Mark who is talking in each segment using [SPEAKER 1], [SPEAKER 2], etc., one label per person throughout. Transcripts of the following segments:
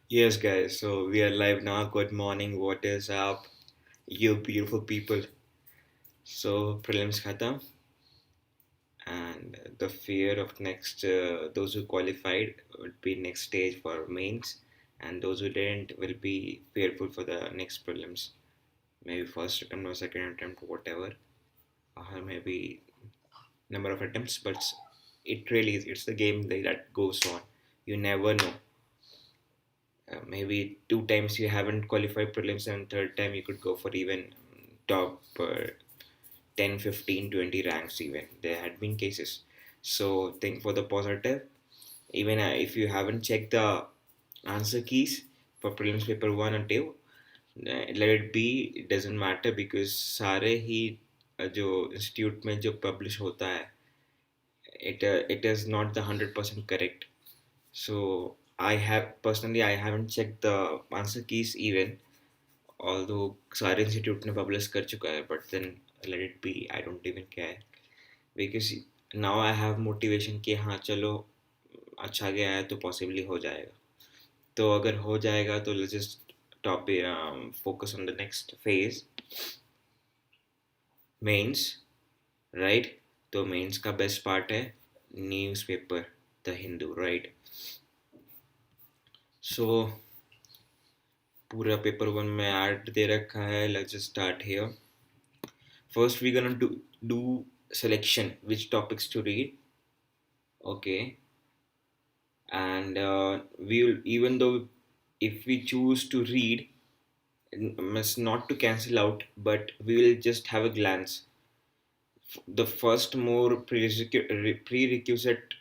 [SPEAKER 1] Yes, guys, so we are live now. Good morning. What is up, you beautiful people? So, prelims khatam, and the fear of next, those who qualified would be next stage for mains, and those who didn't will be fearful for the next prelims. Maybe first attempt or second attempt, whatever, or maybe number of attempts, but it really is. It's the game that goes on. You never know. Maybe two times you haven't qualified prelims and third time you could go for even top 10, 15, 20 ranks even. There had been cases. So think for the positive. Even if you haven't checked the answer keys for prelims paper 1 and 2, let it be. It doesn't matter because सारे ही जो institute में जो publish होता है it is not the 100% correct. So I haven't checked the answer keys even, although सारे institute ने publish कर चुका है, but then let it be. I don't even care because now I have motivation कि हाँ चलो अच्छा गया है तो पॉसिबली हो जाएगा. तो अगर हो जाएगा तो let's just top focus on the next phase, mains, right? तो मेंस का बेस्ट पार्ट है newspaper the Hindu, right? So पूरा पेपर वन में ऐड दे रखा है. Let's just start here. First we gonna do selection which topics to read. Okay, and we will, even though if we choose to read, must not to cancel out, but we will just have a glance. The first more prerequisite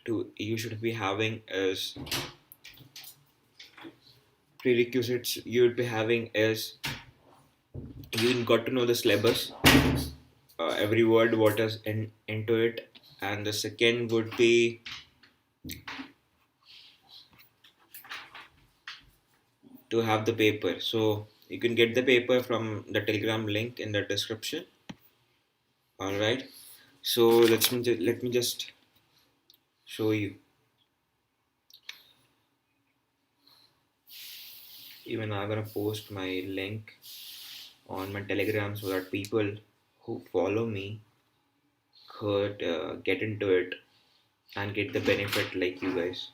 [SPEAKER 1] to you should be having is prerequisites you would be having is you got to know the syllabus, every word what is into it, and the second would be to have the paper. So you can get the paper from the Telegram link in the description. All right. So let me just show you. Even I'm gonna post my link on my Telegram so that people who follow me could get into it and get the benefit like you guys.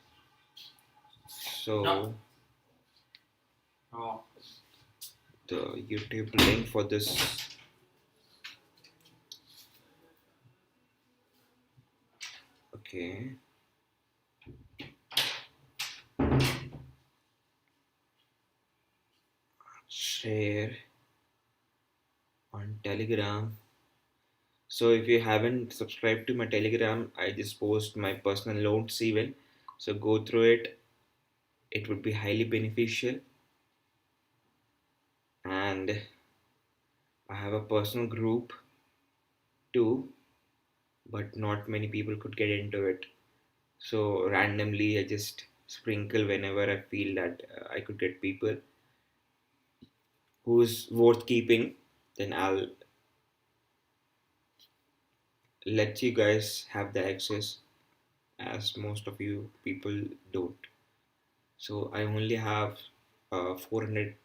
[SPEAKER 1] So the YouTube link for this. Okay. Share on Telegram. So if you haven't subscribed to my Telegram, I just post my personal notes even. So go through it. It would be highly beneficial. And I have a personal group too, but not many people could get into it. So randomly, I just sprinkle whenever I feel that I could get people who's worth keeping. Then I'll let you guys have the access, as most of you people don't. So I only have 400,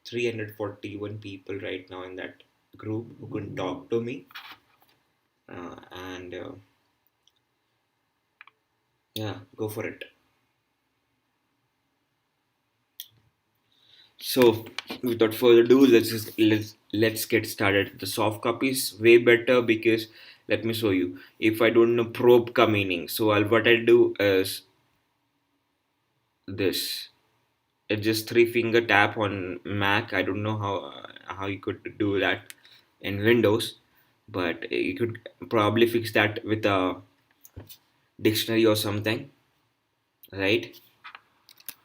[SPEAKER 1] 341 people right now in that group who can talk to me, and yeah, go for it. So without further ado, let's get started. The soft copy is way better because let me show you. If I don't know probe ka meaning, so what I do is this. It's just three finger tap on Mac. I don't know how you could do that in Windows, but you could probably fix that with a dictionary or something, right?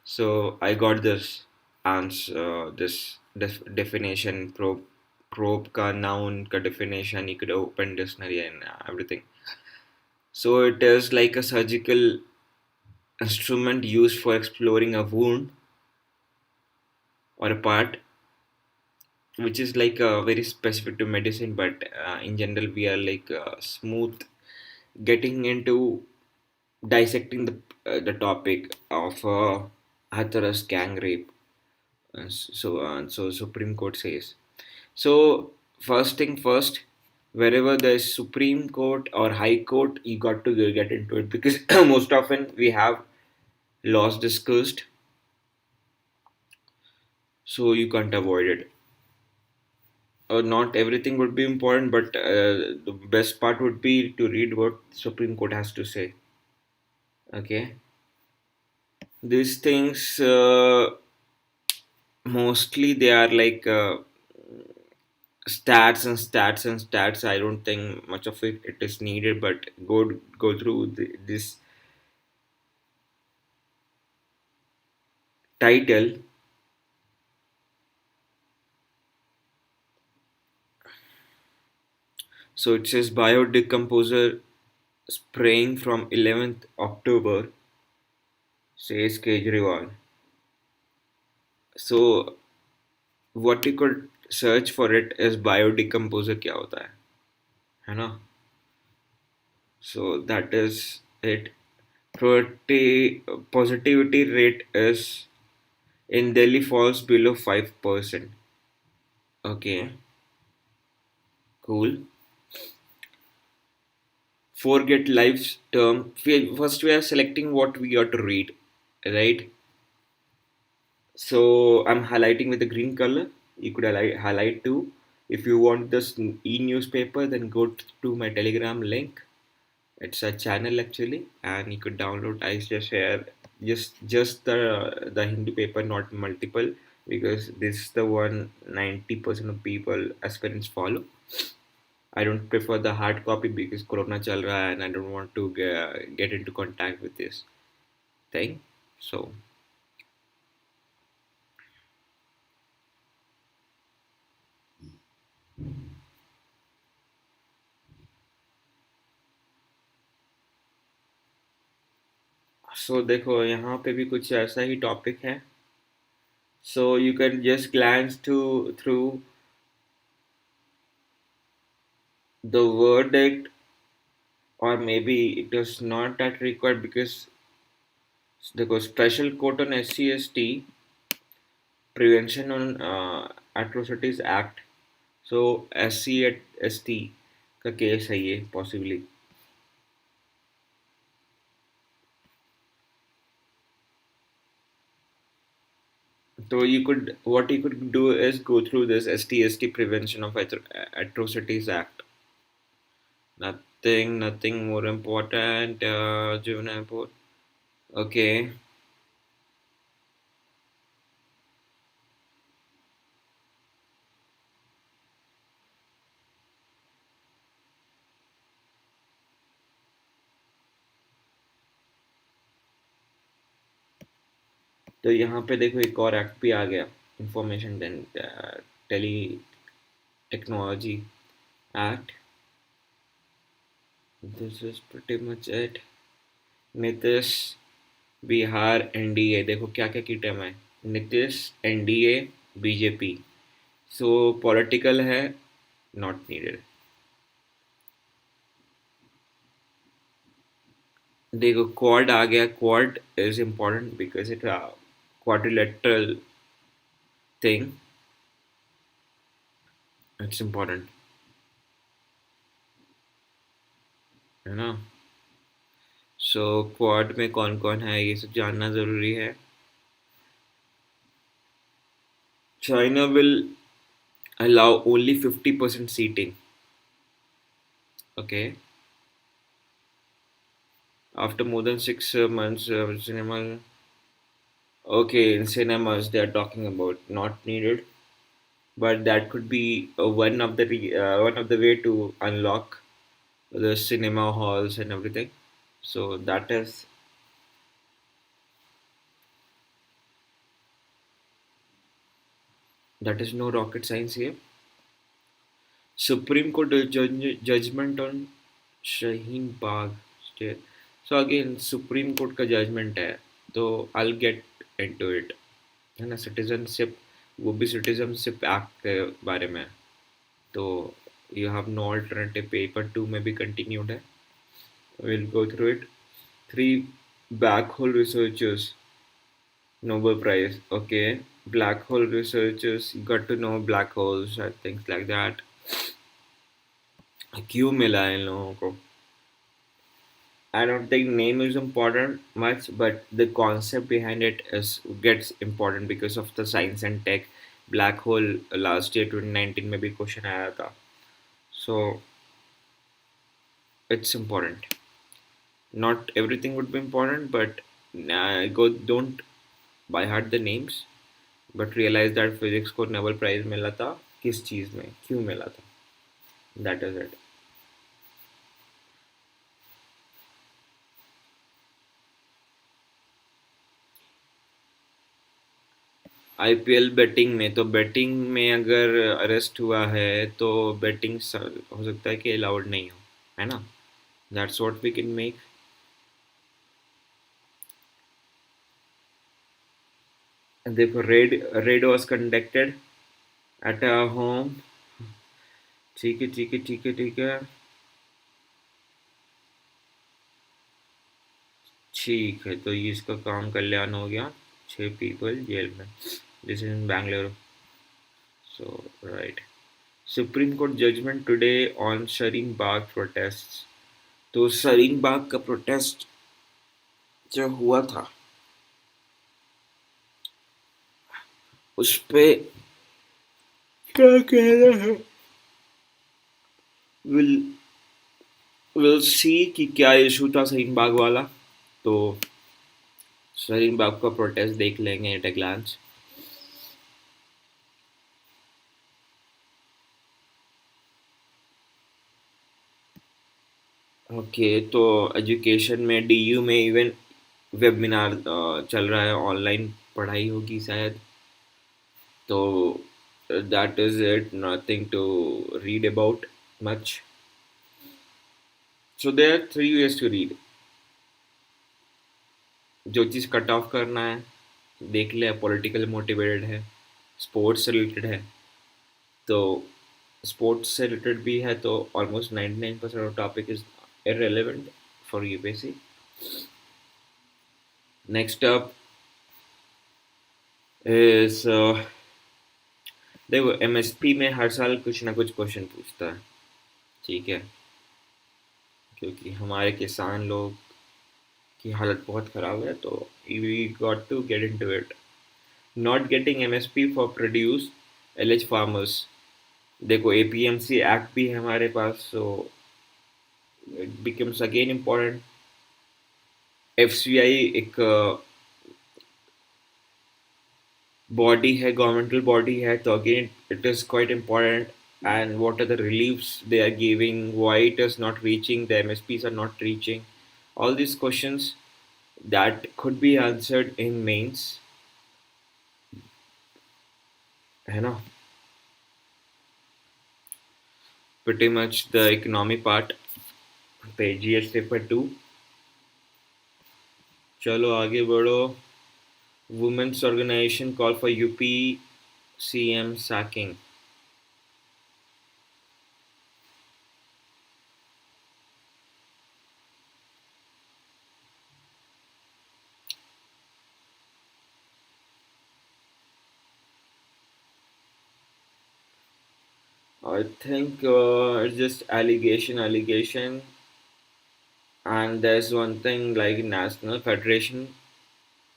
[SPEAKER 1] So I got this answer, this definition, probe ka noun ka definition. You could open dictionary and everything. So it is like a surgical instrument used for exploring a wound or a part, which is like very specific to medicine. But in general, we are like smooth getting into dissecting the topic of Hathras gang rape. So Supreme Court says. So first thing first, wherever there's Supreme Court or High Court, you got to get into it because most often we have laws discussed, so you can't avoid it. Not everything would be important, but the best part would be to read what Supreme Court has to say. Okay, these things mostly they are like stats and stats and stats. I don't think much of it is needed, but go through this title. So it says biodecomposer spraying from 11th October, says Kejriwal. So what you could search for it is biodecomposer क्या होता है ना? So that is it. Positivity rate is in Delhi falls below 5%. Okay, cool. Forget life's term. First, we are selecting what we are to read, right? So I'm highlighting with the green color. You could highlight too. If you want this e-newspaper, then go to my Telegram link. It's a channel actually, and you could download. I just share just the Hindu paper, not multiple, because this is the one 90% of people aspirants follow. I don't prefer the hard copy because Corona chal raha hai and I don't want to get into contact with this thing. So देखो यहाँ पे भी कुछ ऐसा ही topic है. So you can just glance to through the verdict, or maybe it is not that required because देखो special court on SC/ST prevention on atrocities act. So SC/ST का case है ये possibly. So you could what you could do is go through this ST/ST Prevention of Atrocities Act. Nothing more important. Juvenile court. Okay. तो यहाँ पे देखो एक और act भी आ गया, information tele technology act. This is pretty much it. Nitish Bihar NDA, देखो क्या क्या की टर्म है. Nitish NDA BJP. So political है, नॉट नीडेड. देखो क्वाड आ गया. Quad is important because it quadrilateral thing. It's important है ना. सो क्वाड में कौन कौन है ये सब जानना ज़रूरी है. China will allow only 50% seating. Okay. After more than 6 months, cinema. Okay, in cinemas they are talking about not needed, but that could be one of the way to unlock the cinema halls and everything. So that is no rocket science here. Supreme Court judgment on Shaheen Bagh stay. So again, Supreme Court का judgment है, तो I'll get into it. है ना. Citizenship, वो भी citizenship act के बारे में. तो you have no alternative, paper 2 में भी कंटिन्यूड है. Will go through it. 3 black hole researchers Nobel Prize. Okay. Black hole researchers got to know black holes and things like that. क्यों मिला है इन लोगों को? I don't think name is important much, but the concept behind it is gets important because of the science and tech. Black hole last year 2019 में भी question आया था. So it's important. Not everything would be important, but go don't by heart the names, but realize that physics को Nobel Prize मिला था किस चीज़ में क्यों मिला था. That is it. IPL betting में तो बेटिंग में अगर अरेस्ट हुआ है तो बेटिंग हो सकता है कि अलाउड नहीं हो, है ना. That's what we can make. देखो raid was conducted at a home. ठीक है ठीक है ठीक है ठीक है. ठीक है तो ये इसका काम कल्याण हो गया. 6 पीपल जेल में. This is in Bangalore. So right. Supreme court judgment today on Shaheen Bagh protest. तो शरीन बाग का प्रोटेस्ट जो हुआ था उस पे क्या कहना है. विल विल सी कि क्या इशू था शहीन बाग वाला. तो शहीन बाग का प्रोटेस्ट देख लेंगे एट अ ग्लांस. ओके तो एजुकेशन में डीयू में इवन वेबिनार चल रहा है. ऑनलाइन पढ़ाई होगी शायद. तो that is it. Nothing to read about much. So there are 3 ways to read. जो चीज़ कट ऑफ करना है देख ले. पॉलिटिकल मोटिवेटेड है, स्पोर्ट्स से रिलेटेड है, तो स्पोर्ट्स से रिलेटेड भी है तो almost 99% of topic is irrelevant for UPSC. Next up is देखो एमएसपी में हर साल कुछ ना कुछ क्वेश्चन पूछता है. ठीक है. क्योंकि हमारे किसान लोग की हालत बहुत ख़राब है तो we got to get into it. Not getting MSP for produce LH farmers. देखो एपीएमसी एक्ट भी है हमारे पास. So it becomes again important. FCI एक बॉडी है, गवर्नमेंटल बॉडी है, तो again it is quite important. And what are the reliefs they are giving, why it is not reaching, the MSPs are not reaching, all these questions that could be answered in mains, है ना. Pretty much the economy part पे GS paper 2. चलो आगे बढ़ो. Women's organisation call for UP CM sacking. I think it's just allegation, and there's one thing like National Federation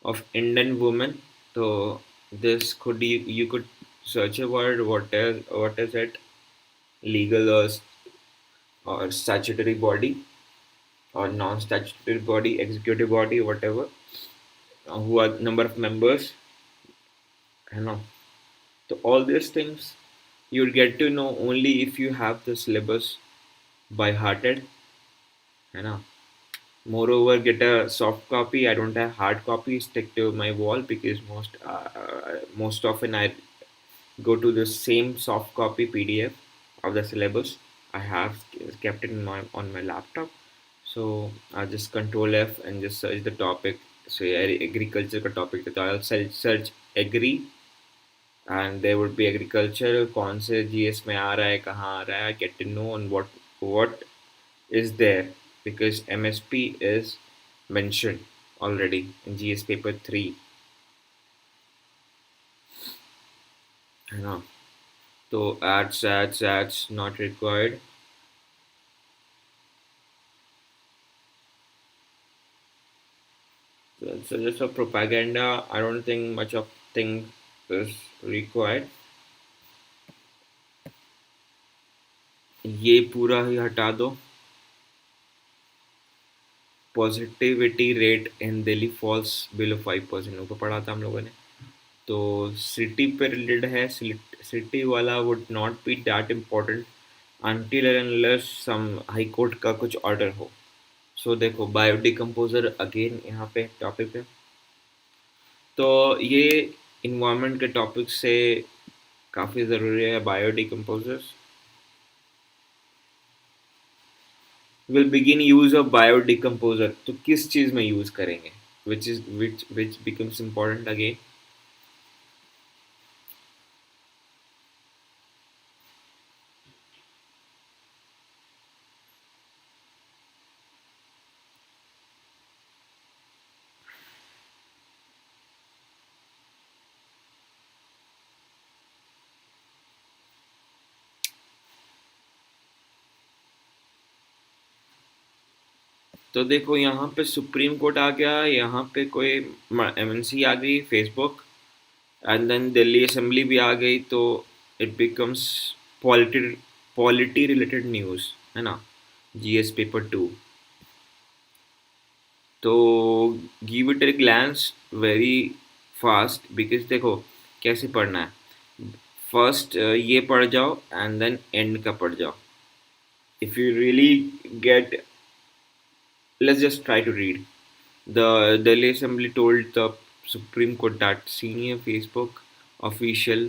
[SPEAKER 1] of Indian Women. So this could you could search a word. What is it? Legal or statutory body or non-statutory body, executive body, whatever. Who are number of members? I know. So all these things you'll get to know only if you have the syllabus by hearted. I know. Moreover, get a soft copy. I don't have hard copy. Stick to my wall because most often I go to the same soft copy PDF of the syllabus. I have kept it in on my laptop. So I just Control F and just search the topic. So agriculture का topic तो I'll search agri and there would be agriculture. कौन से GS में आ रहा है, कहाँ आ रहा है. Get to know on what is there because MSP is mentioned already in GS paper 3. है ना। तो ads not required. So just a propaganda, I don't think much of thing is required. ये पूरा ही हटा दो. Positivity rate in Delhi falls below 5%, ऊपर पढ़ा था हम लोगों ने. तो सिटी पे रिलेटेड है. सिटी वाला would not be that important until unless some high court का कुछ ऑर्डर हो. सो देखो बायोडिकम्पोजर अगेन यहाँ पे टॉपिक है. तो ये इन्वायरमेंट के टॉपिक से काफ़ी ज़रूरी है बायोडिकम्पोजर्स. विल बिगिन यूज ऑफ बायोडिकम्पोजर, तो किस चीज़ में यूज़ करेंगे, विच बिकम्स इम्पोर्टेंट अगेन. तो देखो यहाँ पे सुप्रीम कोर्ट आ गया, यहाँ पे कोई एमएनसी आ गई Facebook, and then Delhi assembly भी आ गई. तो it becomes polity polity related news, है ना. GS paper 2. तो give it a glance very fast, because देखो कैसे पढ़ना है. फर्स्ट ये पढ़ जाओ एंड देन एंड का पढ़ जाओ. If you really get, let's just try to read. The Delhi Assembly told the Supreme Court that senior Facebook official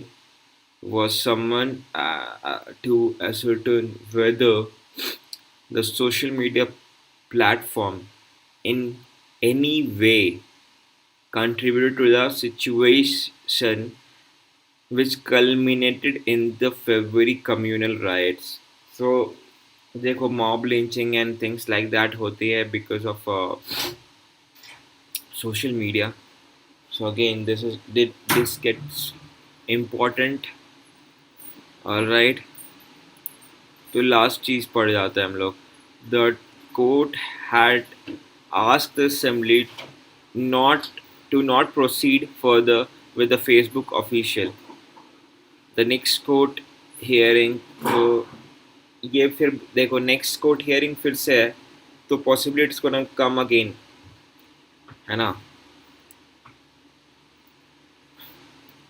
[SPEAKER 1] was summoned to ascertain whether the social media platform in any way contributed to the situation which culminated in the February communal riots. So देखो mob lynching and things like that होती है because of social media. So again, this gets important. All right. तो last चीज पढ़ जाते हैं हम लोग. The court had asked the assembly not not proceed further with the Facebook official. The next court hearing, तो ये फिर देखो नेक्स्ट कोर्ट हियरिंग फिर से है, तो possibly it's gonna come again, है ना.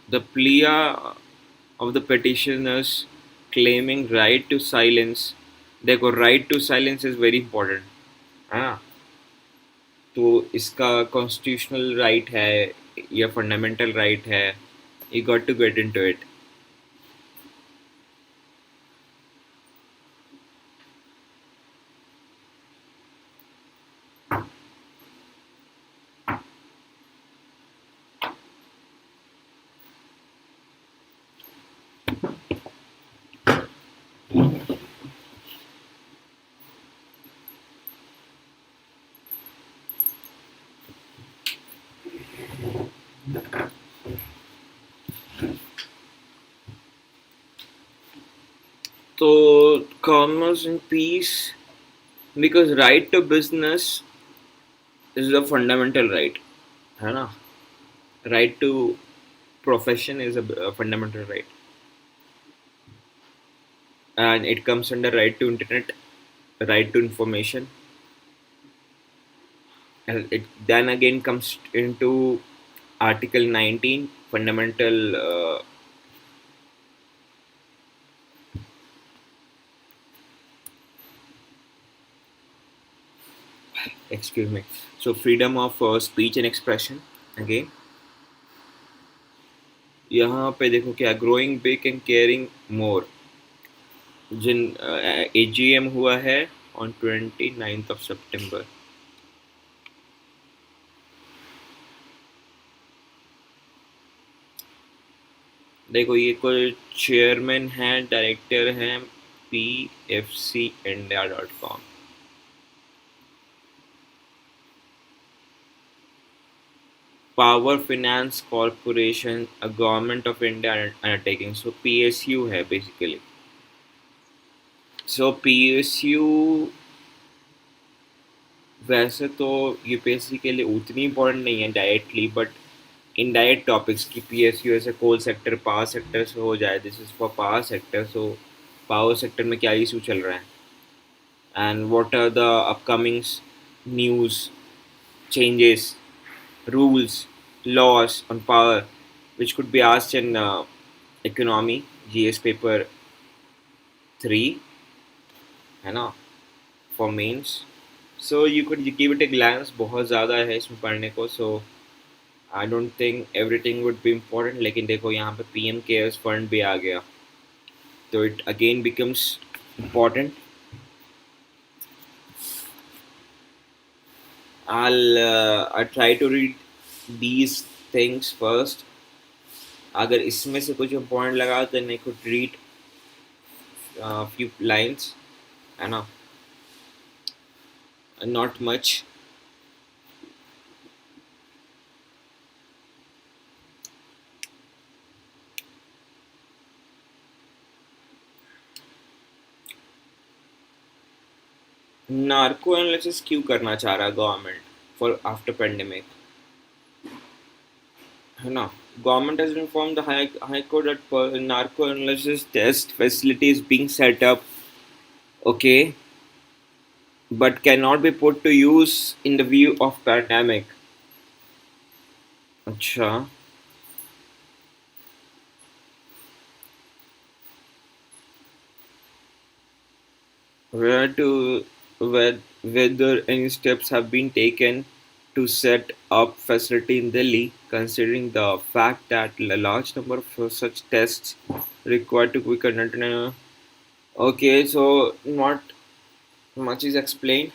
[SPEAKER 1] The plea of the petitioners claiming right to silence, देखो right to silence is very important, है ना. तो इसका कॉन्स्टिट्यूशनल राइट है या फंडामेंटल राइट है, you got to get into it. So commerce and peace, because right to business is a fundamental right, है ना. Right to profession is a fundamental right, and it comes under right to internet, right to information, and it then again comes into Article 19 fundamental. Excuse me. So freedom of speech and expression. Again, यहाँ पे देखो क्या, growing big and caring more, जिन AGM हुआ है on 29 सितंबर. देखो ये कोई चेयरमैन है, डायरेक्टर हैं, pfcindia.com. Power finance corporation a government of India undertaking, so PSU है बेसिकली. सो पीएसयू वैसे तो यूपीएससी के लिए उतनी इम्पोर्टेंट नहीं है डायरेक्टली, बट इनडायरेक्ट टॉपिक्स की पीएसयू ऐसे कोल सेक्टर पावर सेक्टर से हो जाए. This is for power sector. So power sector में क्या इशू चल रहा है and what are the upcoming news, changes, rules, laws on power, which could be asked in economy, GS paper 3, है ना, for mains. So you could give it a glance. बहुत ज़्यादा है इसमें पढ़ने को. So I don't think everything would be important. लेकिन देखो यहाँ पे पीएम केयर्स फंड भी आ गया, तो it again becomes important. I'll try to read these things first. अगर इसमें से कुछ important लगा तो I could read few lines, है ना, not much. नार्को एनालिसिस क्यों करना चाह रहा है गवर्नमेंट फॉर आफ्टर पेंडेमिक, है ना. Government has informed the High Court that narco analysis test facility is being set up, okay, but cannot be put to use in the view of pandemic. अच्छा. Whether any steps have been taken to set up facility in Delhi, considering the fact that a large number of such tests required to be conducted. Okay, so not much is explained.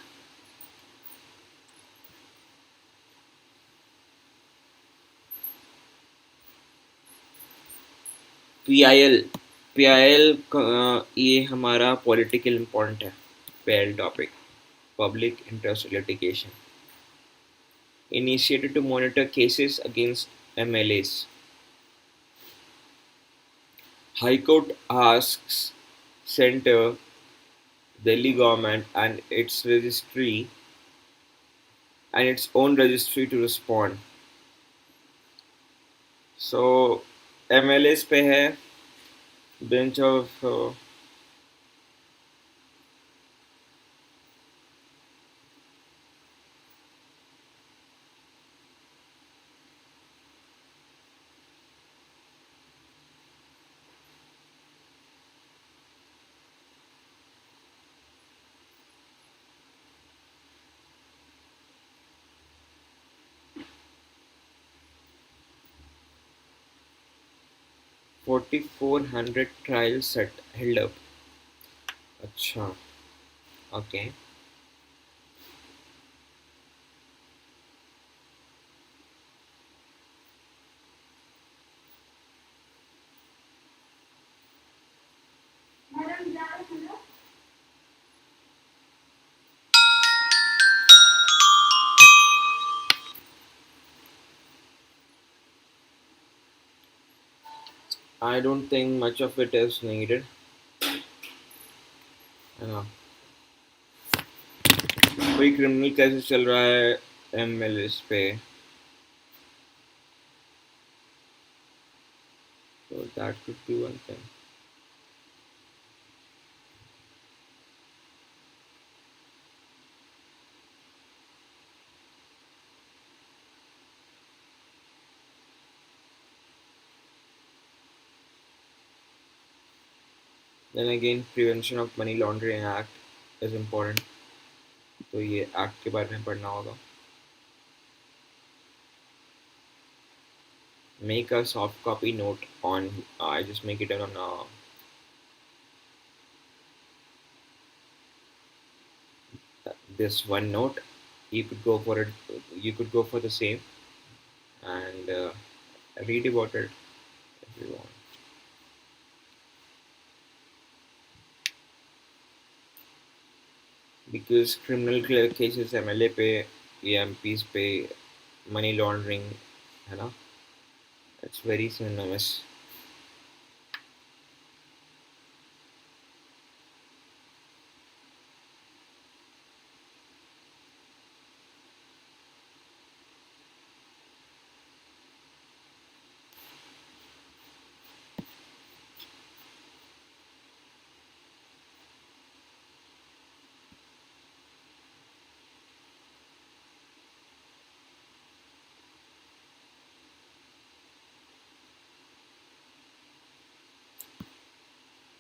[SPEAKER 1] PIL, PIL ये हमारा political important है. PIL topic, public interest litigation, initiated to monitor cases against MLAs. High Court asks Center, Delhi government and its own registry to respond. So MLAs पे है bench of 4400 trials set held up. अच्छा, okay. I don't think much of it is needed, है ना. कोई criminal cases चल रहा है MLAs पे, so that could be one thing. Then again, Prevention of Money Laundering Act is important. तो ये एक्ट के बारे में पढ़ना होगा. Make a soft copy note on. I just make it on this one note. You could go for it. You could go for the same and read about it if you want. Because criminal cases MLA पे, EMPs पे, money laundering है ना. It's very synonymous.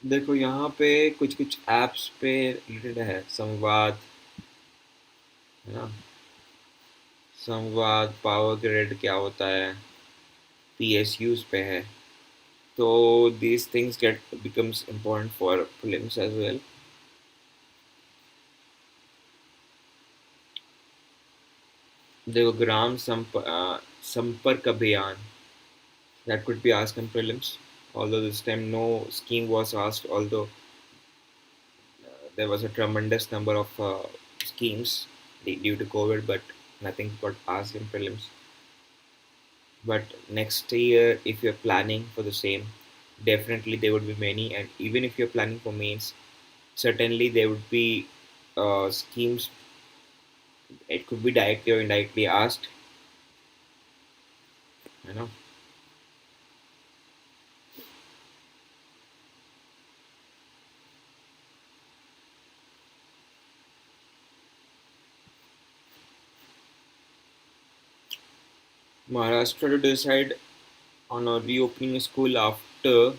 [SPEAKER 1] देखो यहाँ पे कुछ कुछ apps पे रिलेटेड है संवाद, है ना. संवाद पावर ग्रिड क्या होता है, PSUs पे है. तो these things get becomes important for films as well. देखो संपर्क अभियान, that could be asked in prelims, although this time no scheme was asked, although there was a tremendous number of schemes due to COVID, but nothing got asked in prelims. But next year, if you're planning for the same, definitely there would be many, and even if you're planning for mains, certainly there would be schemes. It could be directly or indirectly asked, you know. Maharashtra to decide on a reopening school after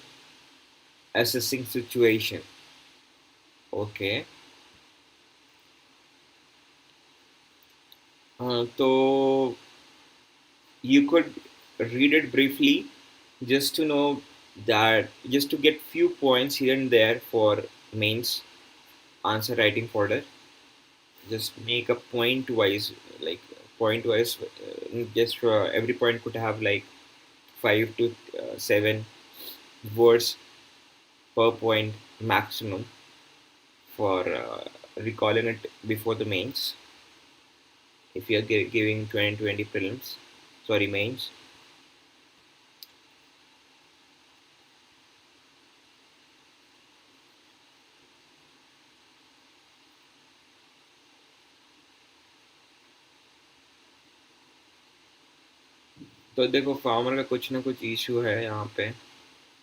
[SPEAKER 1] assessing situation. Okay. So you could read it briefly just to know that, just to get few points here and there for mains answer writing folder. Just make a point wise, like point wise, just every point could have like 5 to 7 words per point maximum for recalling it before the mains. If you're giving 2020 prelims, sorry, mains. तो देखो farmer का कुछ ना कुछ issue है यहाँ पे.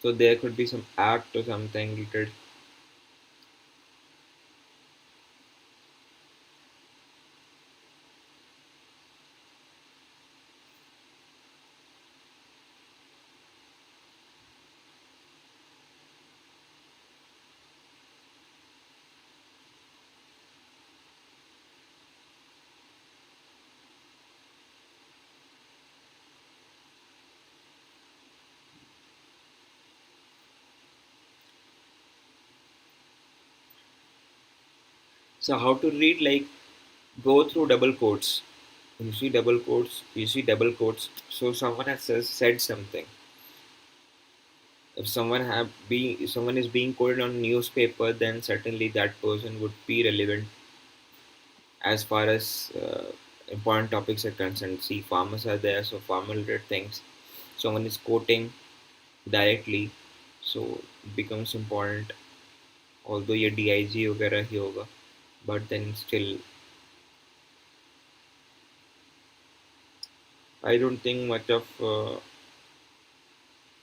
[SPEAKER 1] So there could be some act or something related. So how to read, like go through double quotes. You see double quotes, you see double quotes. So someone has said something. If someone is being quoted on newspaper, then certainly that person would be relevant as far as important topics are concerned. See, farmers are there, so farmer related things. Someone is quoting directly, so it becomes important. Although ये DIG वगैरह ही होगा, but then still I don't think much of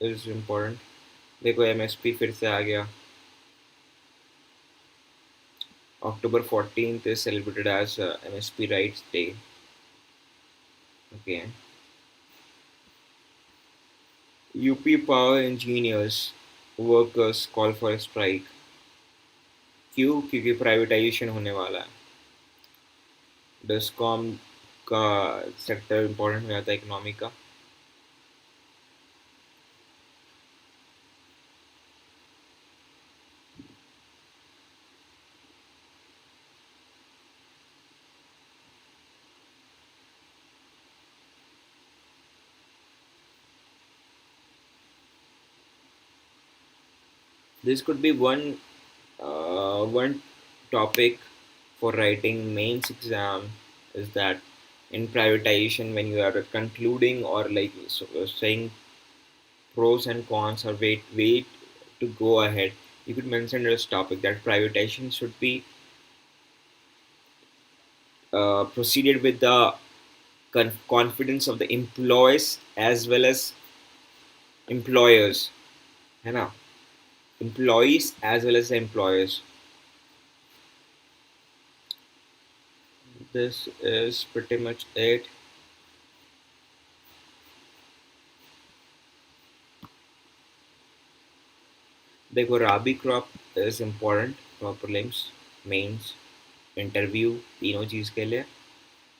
[SPEAKER 1] is important. देखो MSP फिर से आ गया. October 14th is celebrated as MSP Rights Day. Okay. UP Power Engineers workers call for a strike. क्यों? क्योंकि privatisation होने वाला है. डिस्कॉम का सेक्टर इम्पोर्टेंट हो जाता है इकोनॉमी का. This could be one topic for writing mains exam, is that in privatization, when you are concluding or like saying pros and cons or wait to go ahead, you could mention this topic that privatization should be proceeded with the confidence of the employees as well as employers, है ना, employees as well as the employers. This is pretty much it. देखो rabi crop is important for prelims, mains, interview, तीनों चीज़ के लिए.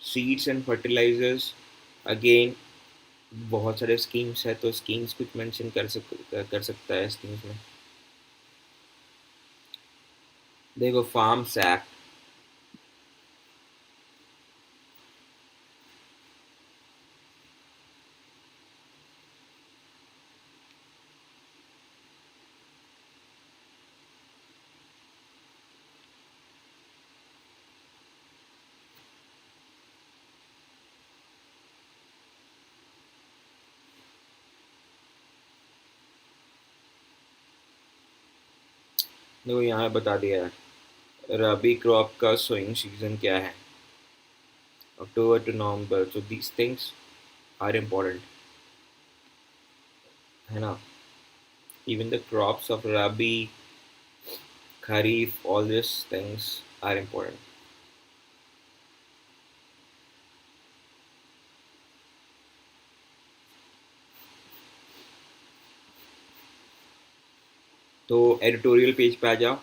[SPEAKER 1] Seeds and fertilisers, again बहुत सारे schemes है, तो स्कीम्स कुछ मेंशन कर सकता है स्कीम्स में. देखो फार्म्स एक्ट, देखो यहाँ बता दिया है रबी क्रॉप का सोइंग सीजन क्या है, October to November. So these things are important, है ना. Even the crops of rabi, kharif, all these things are important. तो एडिटोरियल पेज पे आ जाओ.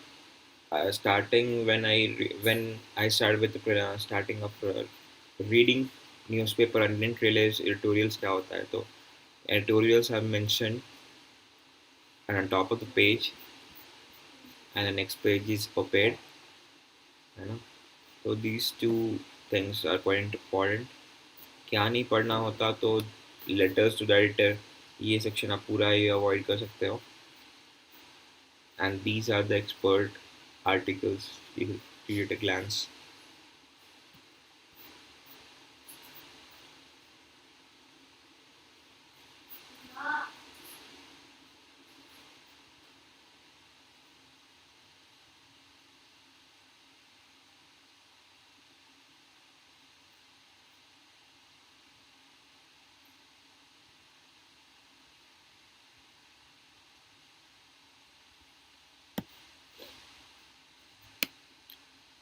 [SPEAKER 1] Starting when I started with the starting of reading newspaper and didn't realize editorials क्या होता है. तो editorials are mentioned and on top of the page, and the next page is op-ed, है ना. तो these two things are quite important. क्या नहीं पढ़ना होता तो letters to the editor, ये section आप पूरा ही avoid कर सकते हो. And these are the expert articles you read at a glance.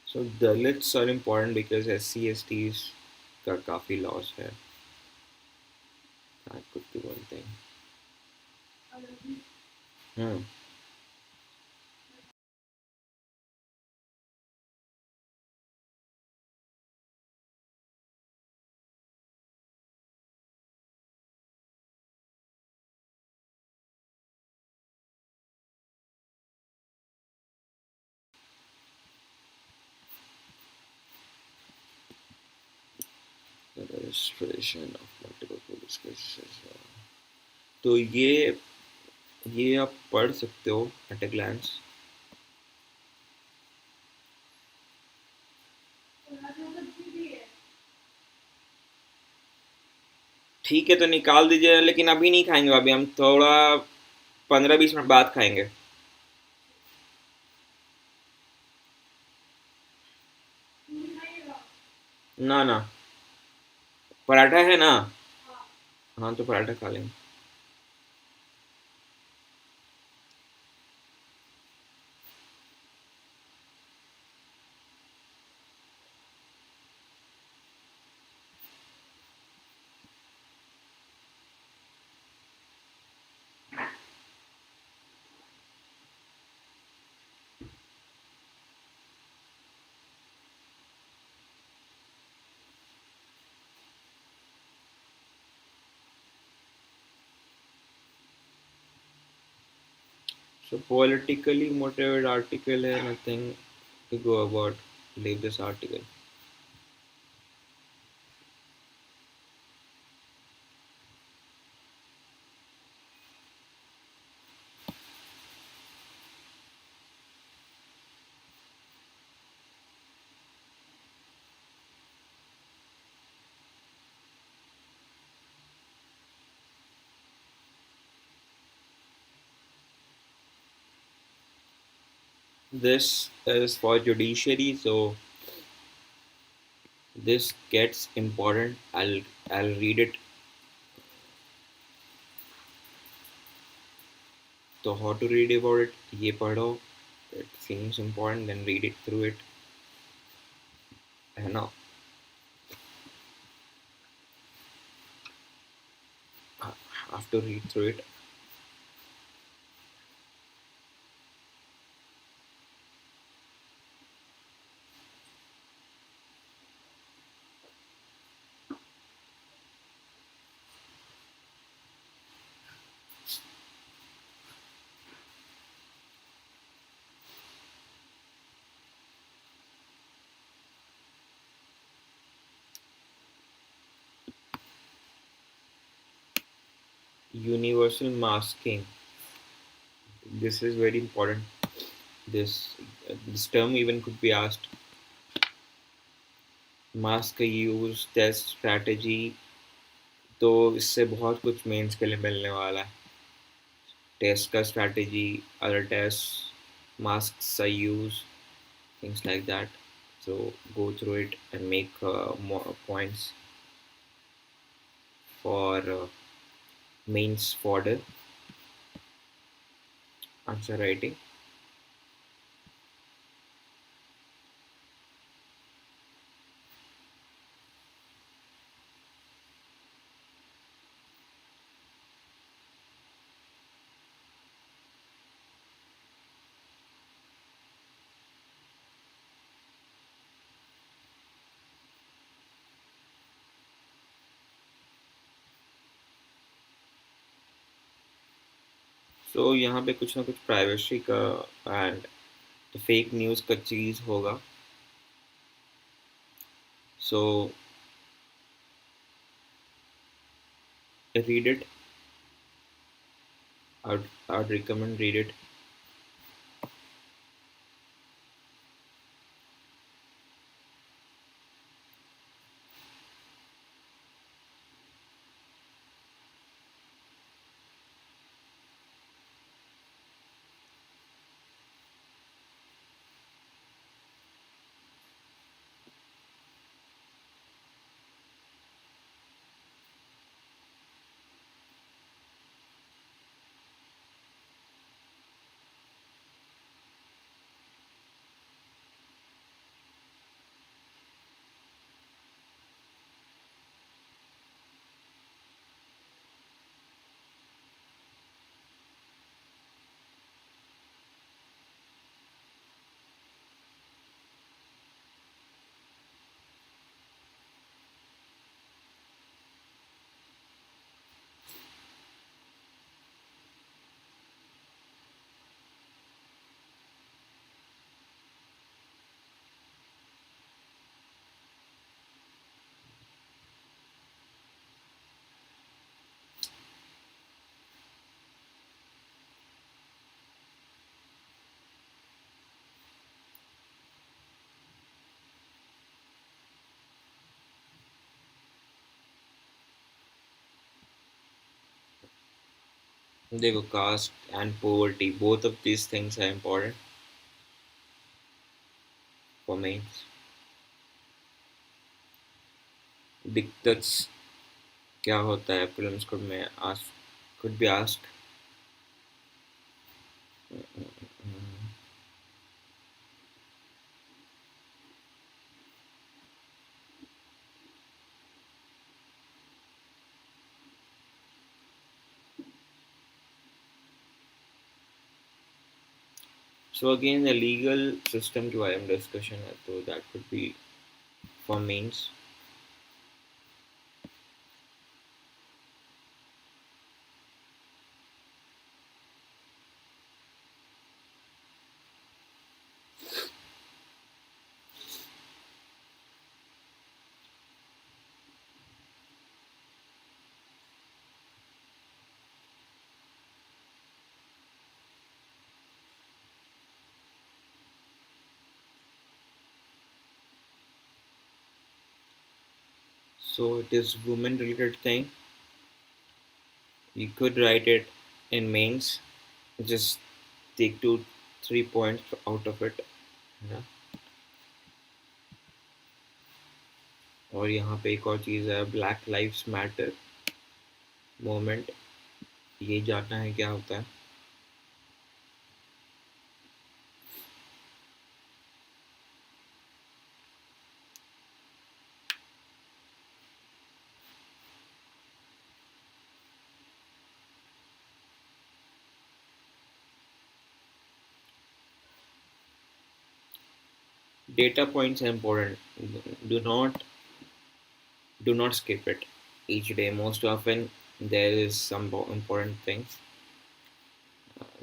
[SPEAKER 1] So Dalits are important because SC/STs का काफी loss है. That could be one thing. Hmm. The registration of multiple police cases. तो ये आप पढ़ सकते हो at a glance. ठीक है तो निकाल दीजिए, लेकिन अभी नहीं खाएंगे, अभी हम थोड़ा 15-20 मिनट बाद खाएंगे. ना ना, पराठा है ना. हाँ तो पराठा खा लेंगे. So politically motivated article है, nothing to go about. Leave this article. This is for judiciary, so this gets important. I'll read it. So how to read about it? ये पढ़ो. It seems important. Then read it through it. है ना? Have to read through it. Universal masking. This is very important. This this term even could be asked. Mask का use test strategy तो इससे बहुत कुछ mains के लिए मिलने वाला है टेस्ट का स्ट्रैटेजी अदर टेस्ट मास्क का use things like that so go through it and make more points for mains fodder answer writing. So यहाँ पे कुछ ना कुछ प्राइवेसी का एंड फेक न्यूज़ का चीज़ होगा so read it. I'd recommend read it. देखो caste and poverty both of these things are important for mains. दिक्कत क्या होता है prelims could में ask could be asked. So again the legal system to I am discussion है तो that could be for mains. So it is women related thing. You could write it in mains. Just take 2 3 points out of it, है ना। और यहाँ पे एक और चीज़ है, ब्लैक लाइव्स मैटर मोमेंट, ये जानना है क्या होता है। Data points are important. Do not do not skip it each day. Most often there is some important things.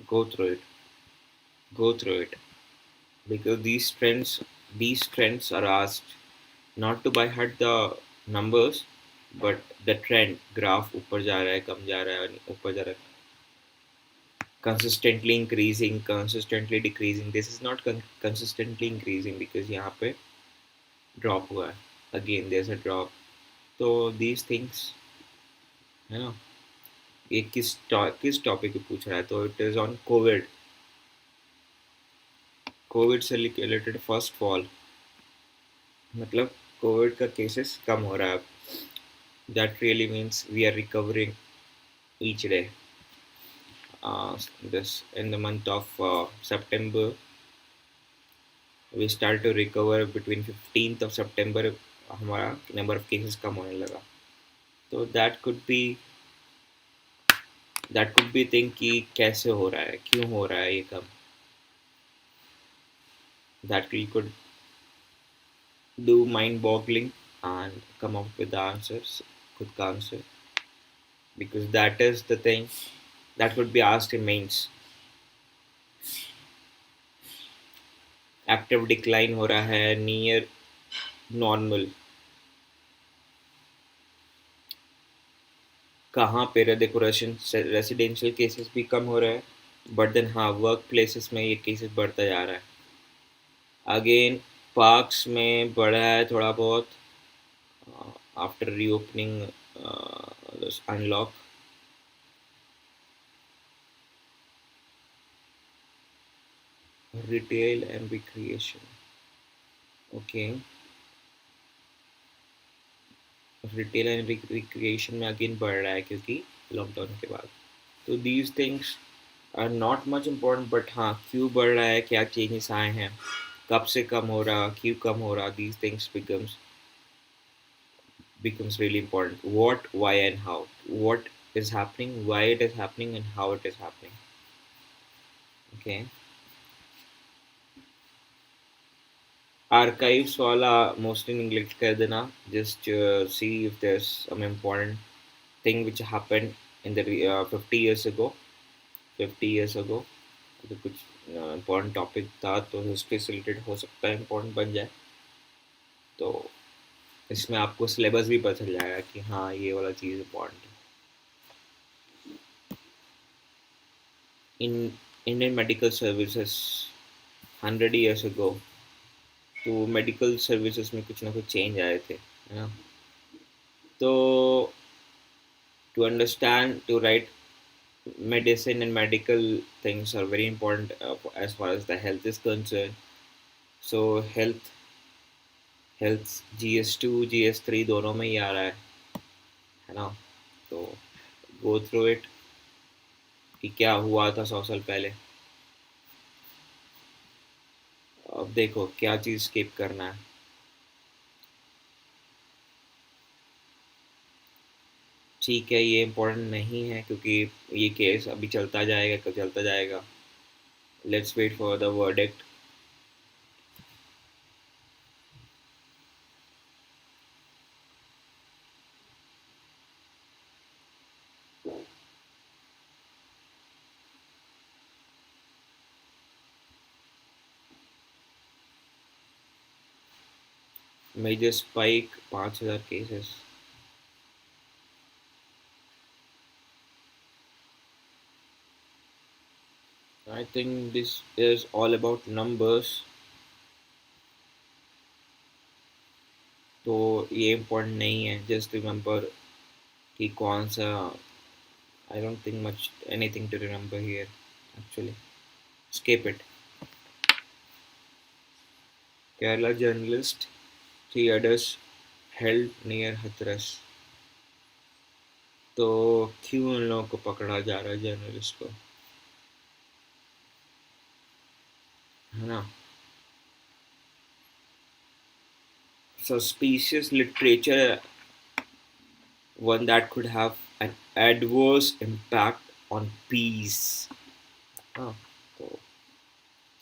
[SPEAKER 1] Go through it. Go through it because these trends are asked not to by heart the numbers, but the trend graph ऊपर जा रहा है, कम जा रहा है, ऊपर जा रहा है, consistently increasing, consistently decreasing. This is not consistently increasing because यहाँ पे drop हुआ है, again there's a drop. तो these things, है ना। ये किस टॉपिक पे पूछ रहा है, तो it is on covid. Covid से रिलेटेड फर्स्ट फॉल, मतलब कोविड का केसेस कम हो रहा है। That really means we are recovering each day. This in the month of September, we start to recover between 15th of September, हमारा number of cases कम होने लगा। तो दैट कुड बी थिंक कि कैसे हो रहा है, क्यों हो रहा है ये कम। That we could do mind boggling and come up with the answers, good answer, because that is the thing that could be asked in mains। Active decline हो रहा है, नियर नॉर्मल, कहाँ पे देखो रेसिडेंशियल केसेस भी कम हो रहा है, बट देन हाँ वर्क प्लेसेस में ये केसेस बढ़ता जा रहा है। अगेन पार्क्स में बढ़ा है थोड़ा बहुत after reopening unlock. Retail and recreation, okay. Retail and recreation में अगेन बढ़ रहा है क्योंकि लॉकडाउन के बाद। तो these things are not much important, but हाँ क्यों बढ़ रहा है, क्या चेंजेस आए हैं, कब से कम हो रहा, क्यों कम हो रहा, these things becomes really important. What, why, and how. What is happening, why it is happening, and how it is happening. Okay. Archives वाला mostly neglect कर देना. Just see if there's some important thing which happened in the 50 years ago. 50 years ago तो कुछ important topic था तो history से related हो सकता है important बन जाए। तो इसमें आपको सिलेबस भी पता चल जाएगा कि हाँ ये वाला चीज़ इम्पोर्टेंट है। In Indian medical services 100 years ago, तो मेडिकल सर्विसेज में कुछ ना कुछ चेंज आए थे, है ना। तो to understand to write medicine and medical things are very important as far as the health is concerned. So health GS2 GS3 दोनों में ही आ रहा है ना। तो गो थ्रू इट कि क्या हुआ था 100 साल पहले। अब देखो क्या चीज़ स्किप करना है। ठीक है ये इम्पोर्टेंट नहीं है क्योंकि ये केस अभी चलता जाएगा, कब चलता जाएगा। Let's wait for the verdict. Major spike 5,000 cases. I think this is all about numbers. तो ये इम्पोर्टेंट नहीं है, जस्ट रिमेंबर कि कौन सा। I don't think much anything to remember here actually, skip it। Kerala journalist, three others held near Hathras. तो क्यों उन लोगों को पकड़ा जा रहा है जर्नलिस्ट को, है ना? Suspicious literature, one that could have an adverse impact on peace. हाँ, तो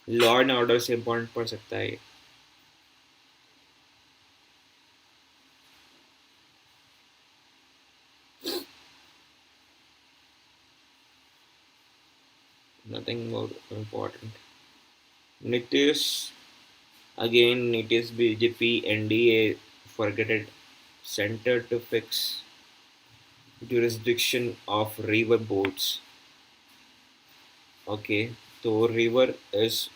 [SPEAKER 1] लॉ एंड ऑर्डर से इम्पोर्टेंट पड़ सकता है ये. Nothing more important. Nitish, again, Nitish BJP NDA forget it. Center to fix jurisdiction of river boards. Okay, so river is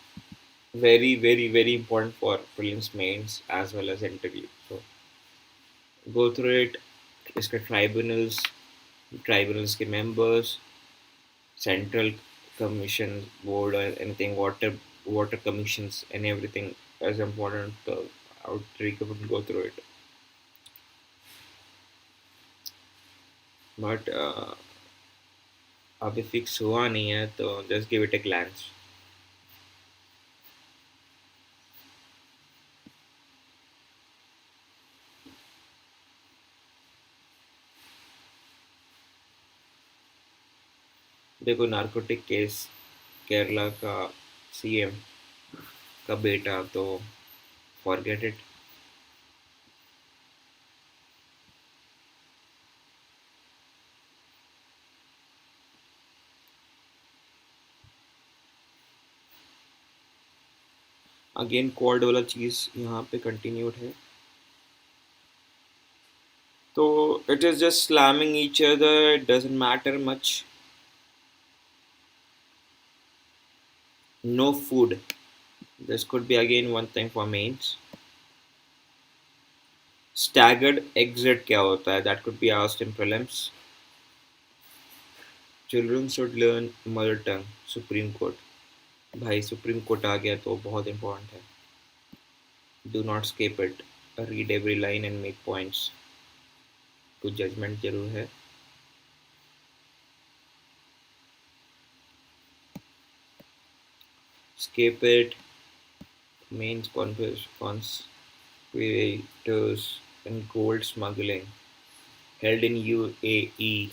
[SPEAKER 1] very, very, very important for prelims, mains as well as interview. So go through it. इसके tribunals के members, central commission board or anything, water commissions and everything is important. I would recommend go through it. But अभी fix हुआ नहीं है तो just give it a glance. देखो narcotic case, Kerala का CM का बेटा, तो फॉरगेट इट. अगेन क्वाड वाला चीज़ यहाँ पे कंटिन्यूड है. तो it is just slamming each other, it doesn't matter much. No food. This could be again one thing for mains. Staggered exit क्या होता है? That could be asked in prelims. Children should learn mother tongue. Supreme Court. भाई supreme court आ गया तो बहुत important है. Do not skip it. Read every line and make points. कुछ judgment जरूर है. Skip it. Mains conspirators and gold smuggling held in UAE.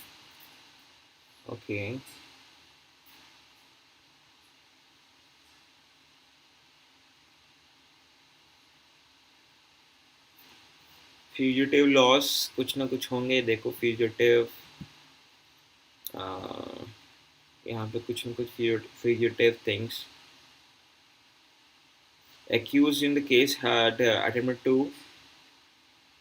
[SPEAKER 1] Okay. Fugitive loss कुछ ना कुछ होंगे. देखो फ्यूजिटिव, यहाँ पे कुछ ना कुछ fugitive things. Accused in the case had attempted to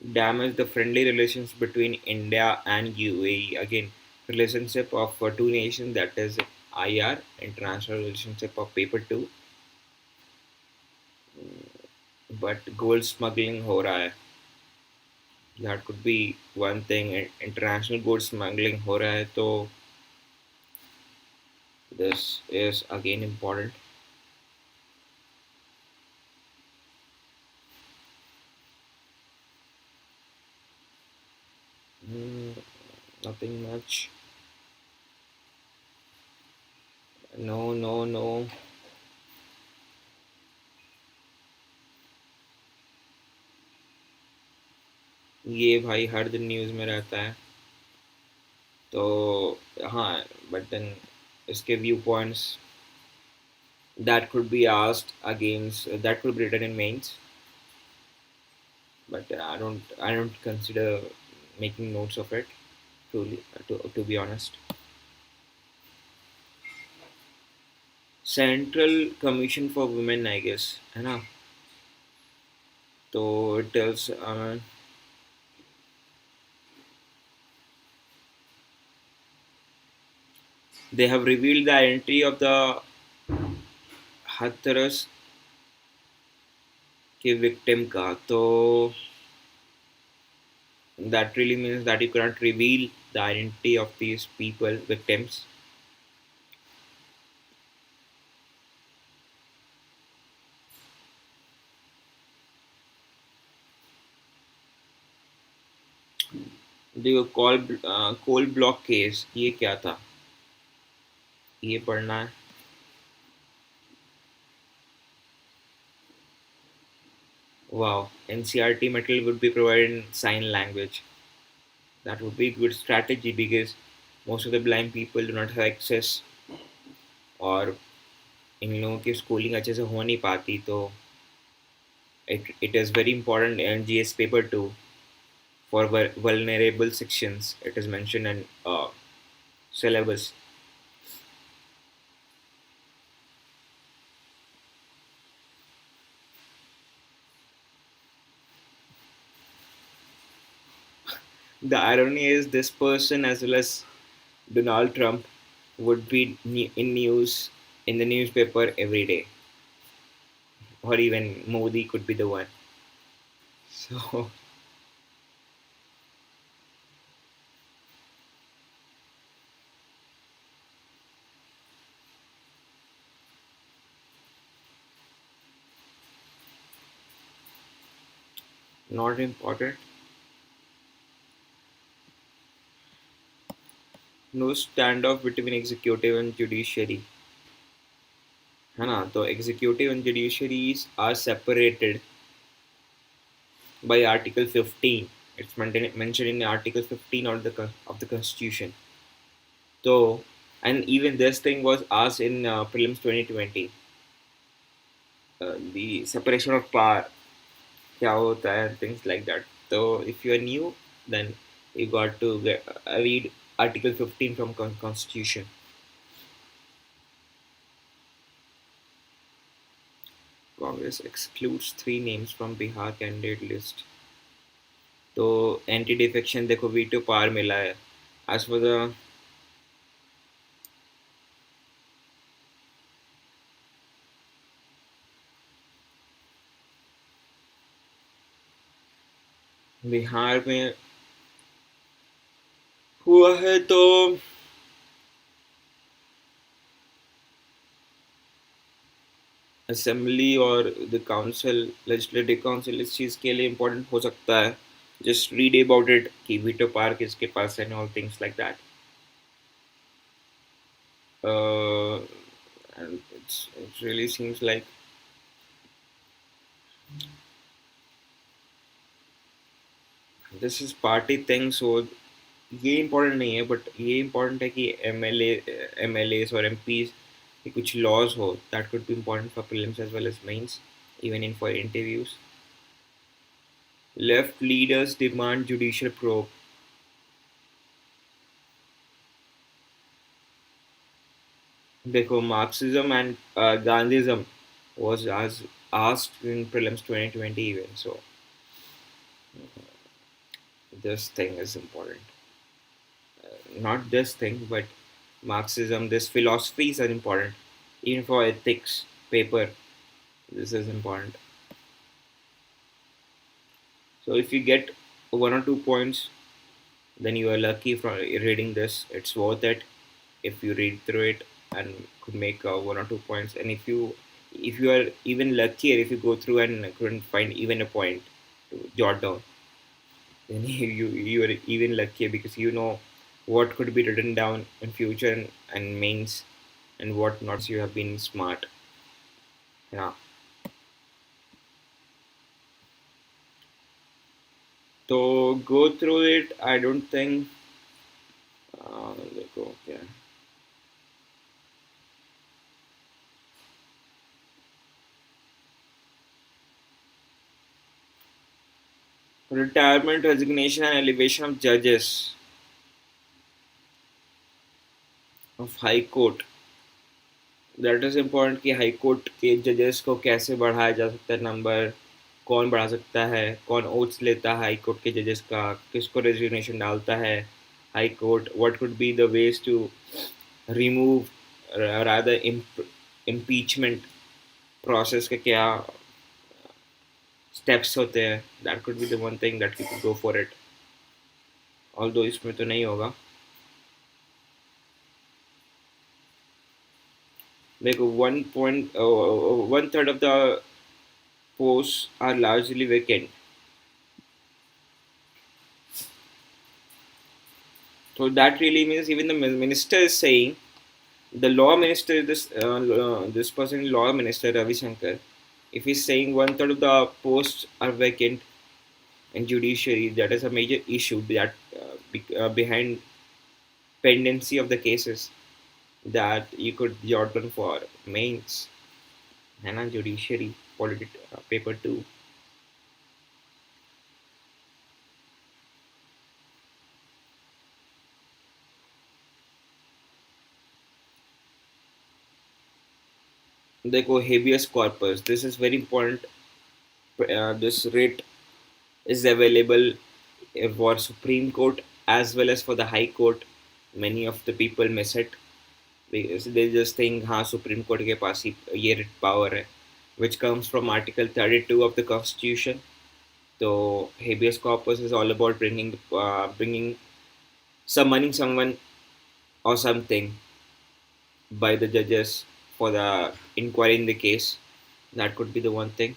[SPEAKER 1] damage the friendly relations between India and UAE. Again, relationship of two nations, that is IR, international relationship of paper two. But gold smuggling हो रहा है. That could be one thing. International gold smuggling हो रहा है तो this is again important. Nothing much. No, no, no. ये भाई हर दिन न्यूज़ में रहता है. तो हाँ, बट देन इसके view points that could be asked against, that could be written in mains, but I don't consider making notes of it, to be honest. Central Commission for Women, I guess, है ना? तो it tells they have revealed the identity of the Hathras के victim का. तो that really means that you cannot reveal the identity of these people, victims. देखो coal block case ये क्या था, ये पढ़ना है. Wow, NCRT material would be provided in sign language. That would be a good strategy because most of the blind people do not have access, और इन लोगों की स्कूलिंग अच्छे से हो नहीं पाती, तो it is very important in GS paper 2 for vulnerable sections. It is mentioned in syllabus. The irony is this person as well as Donald Trump would be in news in the newspaper every day, or even Modi could be the one. So not important. No standoff between executive and judiciary, है ना? तो executive and judiciaries are separated by Article 15. It's mentioned in Article 15 of the Constitution. So, and even this thing was asked in prelims 2020. The separation of power, क्या होता है, things like that. So, if you are new, then you got to read Article 15 from Constitution. Congress excludes three names from Bihar candidate list. तो anti defection देखो veto power मिला है. As for the Bihar में हुआ है, तो assembly और the council, legislative council इस चीज़ के लिए इम्पोर्टेंट हो सकता है. जस्ट रीड अबाउट इट कि वीटो पावर किसके पास है, all things like that. And it really seems like this is party thing. So ये इम्पोर्टेंट नहीं है, बट ये इम्पोर्टेंट है कि एम एल एस और एम पीज के कुछ लॉज हो. That could be important for prelims as well as mains, even in for interviews. Left leaders demand judicial probe. देखो Marxism and गांधीज्म was as asked in prelims 2020 even, so this thing is important. Not this thing, but Marxism, this philosophies are important. Even for ethics paper, this is important. So if you get 1 or 2 points, then you are lucky from reading this. It's worth it if you read through it and could make 1 or 2 points. And if you are even luckier if you go through and couldn't find even a point to jot down, then you are even luckier because you know what could be written down in future and mains and what not. You have been smart. Yeah. So go through it. I don't think. Okay. Retirement, resignation, and elevation of judges of High Court. That is important कि high court के जजेस को कैसे बढ़ाया जा सकता है number, कौन बढ़ा सकता है, कौन ओट्स लेता है हाई कोर्ट के जजेस का, किसको रेजिग्नेशन डालता है high court, what could be the ways to remove rather impeachment process के क्या स्टेप्स होते हैं. That could be the one thing that people go for it, although इसमें तो नहीं होगा. देखो 1/3 of the posts are largely vacant. So that really means even the minister is saying, the law minister, this person, law minister Ravi Shankar, if he's saying one third of the posts are vacant in judiciary, that is a major issue that behind pendency of the cases that you could jot on for mains and judiciary paper 2. They go habeas corpus. This is very important. This writ is available for Supreme Court as well as for the High Court. Many of the people miss it because they just think हाँ Supreme Court के पास ही ये writ power है, which comes from Article 32 of the Constitution. So habeas corpus is all about bringing summoning someone or something by the judges for the inquiry in the case. That could be the one thing.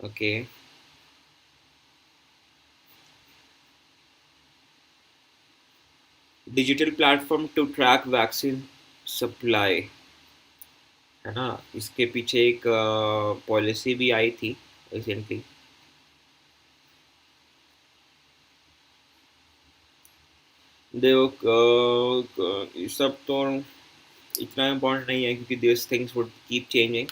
[SPEAKER 1] Okay. Digital platform to track vaccine supply, है ना? इसके पीछे एक policy भी आई थी recently. देखो ये सब तो इतना इम्पोर्टेंट नहीं है क्योंकि this things would keep changing.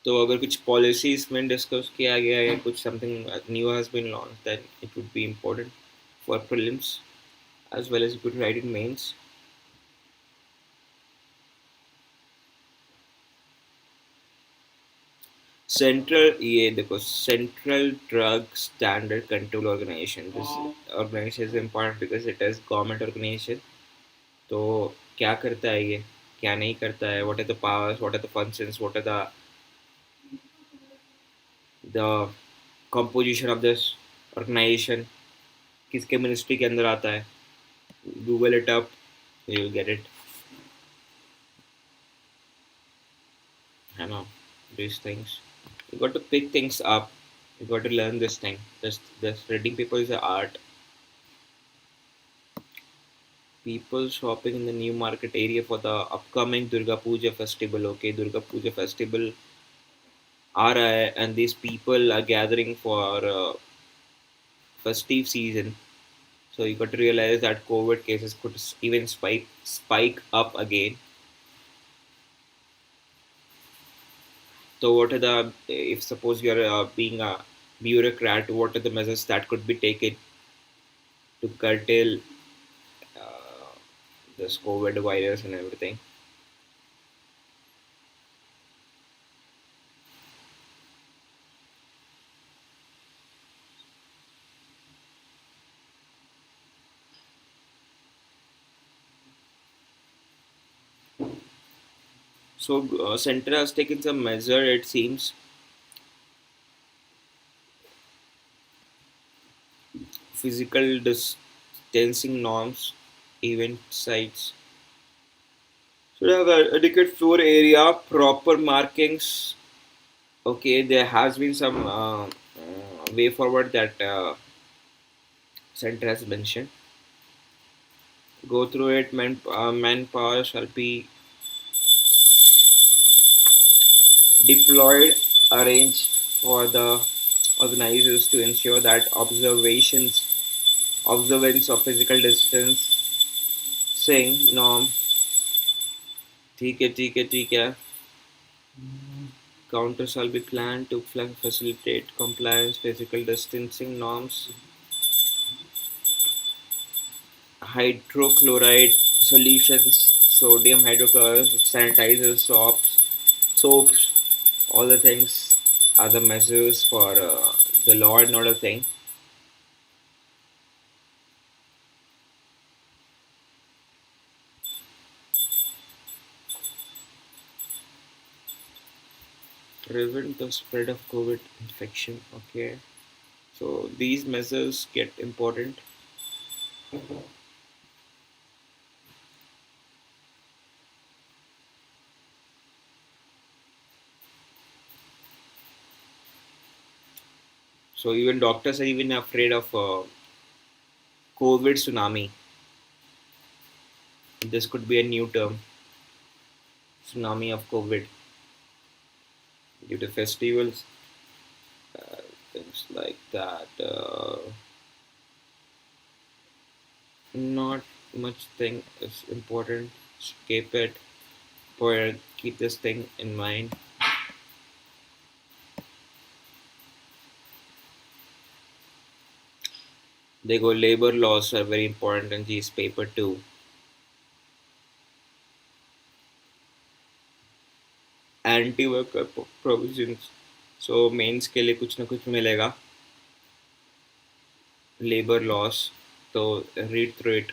[SPEAKER 1] तो अगर कुछ पॉलिसी इसमें डिस्कस किया गया है, कुछ something new has been launch, then it would be important for prelims as well as you could write in mains. ये देखो central drug standard control organisation, this organisation is important because it is government organisation. तो क्या करता है ये, क्या नहीं करता है, what are the powers, what are the functions, what are the composition of this organisation, किसके मिनिस्ट्री के अंदर आता है, Google it up, you will get it, है ना? These things you got to pick things up, you got to learn this thing. This reading people is an art. People shopping in the new market area for the upcoming Durga Puja festival. Okay, Durga Puja festival आ रहा है and these people are gathering for festive season. So you got to realize that COVID cases could even spike up again. So what are the, if suppose you are being a bureaucrat, what are the measures that could be taken to curtail uh, this COVID virus and everything? So center has taken some measure, it seems. Physical distancing norms, event sites should have adequate floor area, proper markings. Okay, there has been some way forward that center has mentioned. Go through it. Manpower shall be deployed, arranged for the organizers to ensure that observance of physical distancing norm. ठीक है ठीक है ठीक है. Counters shall be planned to facilitate compliance physical distancing norms. Hydrochloride solutions, sodium hydrochloride, sanitizers, soaps, all the things are the measures for the law and order thing. prevent the spread of COVID infection. Okay, so these measures get important. So even doctors are even afraid of COVID tsunami. This could be a new term, tsunami of COVID, due to festivals, things like that. Not much thing is important. Keep it for keep this thing in mind. They go labor laws are very important in this paper too. Anti worker provisions so mains के लिए कुछ ना कुछ मिलेगा labour laws तो read through it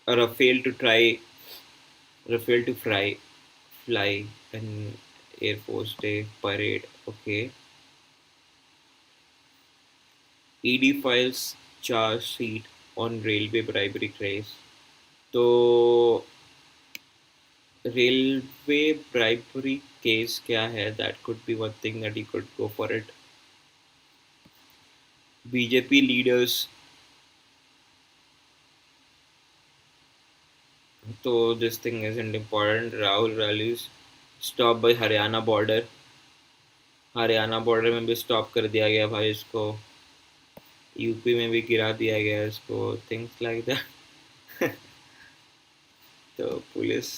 [SPEAKER 1] और fail to try fail to fly an air force day parade. Okay, ED files charge sheet on railway bribery case. तो railway bribery case क्या है? That could be one thing that you could go for it. BJP leaders. So this thing isn't important. Rahul rallies stop by Haryana border में भी stop कर दिया गया भाई इसको. यूपी में भी गिरा दिया गया इसको. Things like that. तो पुलिस